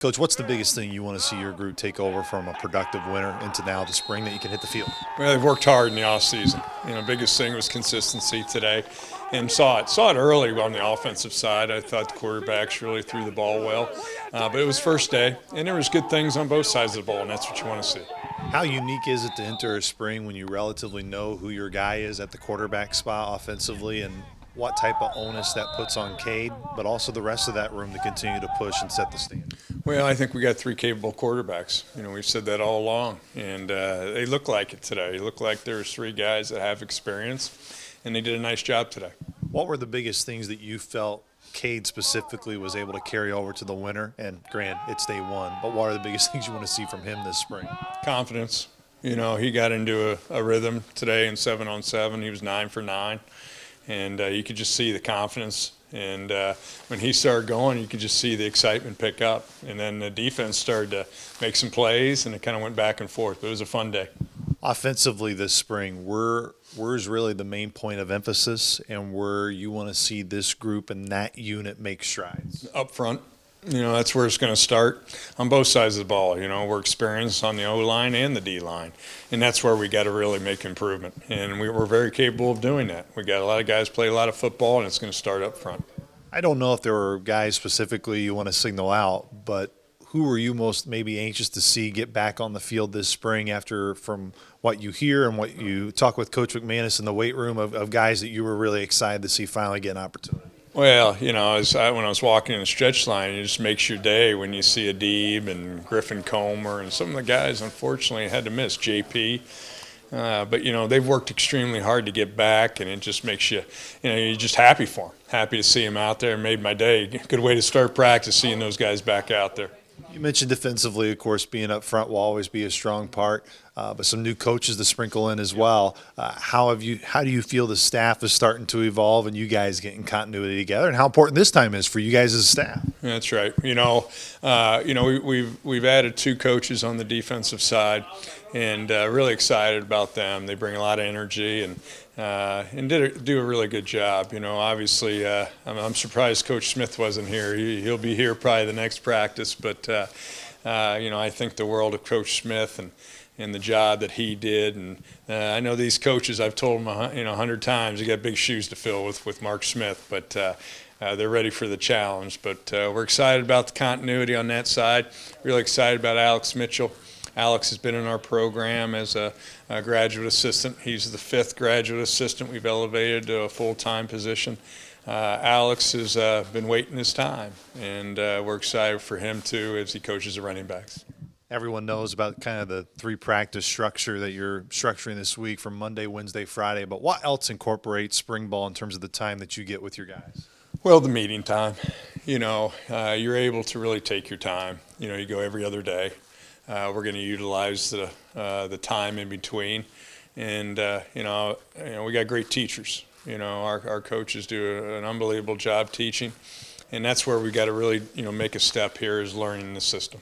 Coach, what's the biggest thing you want to see your group take over from a productive winter into now the spring that you can hit the field? Well, they've worked hard in the off season. Biggest thing was consistency today, and saw it early on the offensive side. I thought the quarterbacks really threw the ball well, but it was first day, and there was good things on both sides of the ball, and that's what you want to see. How unique is it to enter a spring when you relatively know who your guy is at the quarterback spot offensively, and what type of onus that puts on Cade, but also the rest of that room to continue to push and set the standard? Well, I think we got three capable quarterbacks. We've said that all along, and they look like it today. They look like there's three guys that have experience, and they did a nice job today. What were the biggest things that you felt Cade specifically was able to carry over to the winter? And granted, it's day one, but what are the biggest things you want to see from him this spring? Confidence. He got into a rhythm today in 7-on-7. He was 9 for 9, and you could just see the confidence. And when he started going, you could just see the excitement pick up. And then the defense started to make some plays, and it kind of went back and forth. But it was a fun day. Offensively this spring, where's really the main point of emphasis and where you want to see this group and that unit make strides? Up front. That's where it's going to start on both sides of the ball. We're experienced on the O-line and the D-line, and that's where we got to really make improvement. And we're very capable of doing that. We got a lot of guys play a lot of football, and it's going to start up front. I don't know if there were guys specifically you want to signal out, but who are you most maybe anxious to see get back on the field this spring after, from what you hear and what you talk with Coach McManus in the weight room, of guys that you were really excited to see finally get an opportunity? Well, when I was walking in the stretch line, it just makes your day when you see Adib and Griffin Comer and some of the guys, unfortunately, had to miss, JP. But they've worked extremely hard to get back, and it just makes you, you're just happy for them. Happy to see them out there. Made my day. Good way to start practice, seeing those guys back out there. You mentioned defensively, of course, being up front will always be a strong part, but some new coaches to sprinkle in as well. How do you feel the staff is starting to evolve and you guys getting continuity together, and how important this time is for you guys as a staff? That's right. We've added two coaches on the defensive side, and really excited about them. They bring a lot of energy and do a really good job. Obviously, I'm surprised Coach Smith wasn't here. He'll be here probably the next practice, but I think the world of Coach Smith and the job that he did. And I know these coaches, I've told them 100 times, they got big shoes to fill with Mark Smith, but they're ready for the challenge. But we're excited about the continuity on that side. Really excited about Alex Mitchell. Alex has been in our program as a graduate assistant. He's the 5th graduate assistant we've elevated to a full-time position. Alex has been waiting his time, and we're excited for him too as he coaches the running backs. Everyone knows about kind of the 3-practice structure that you're structuring this week from Monday, Wednesday, Friday, but what else incorporates spring ball in terms of the time that you get with your guys? Well, the meeting time. You're able to really take your time. You go every other day. We're going to utilize the time in between, and we got great teachers. Our coaches do an unbelievable job teaching, and that's where we got to really make a step here, is learning the system.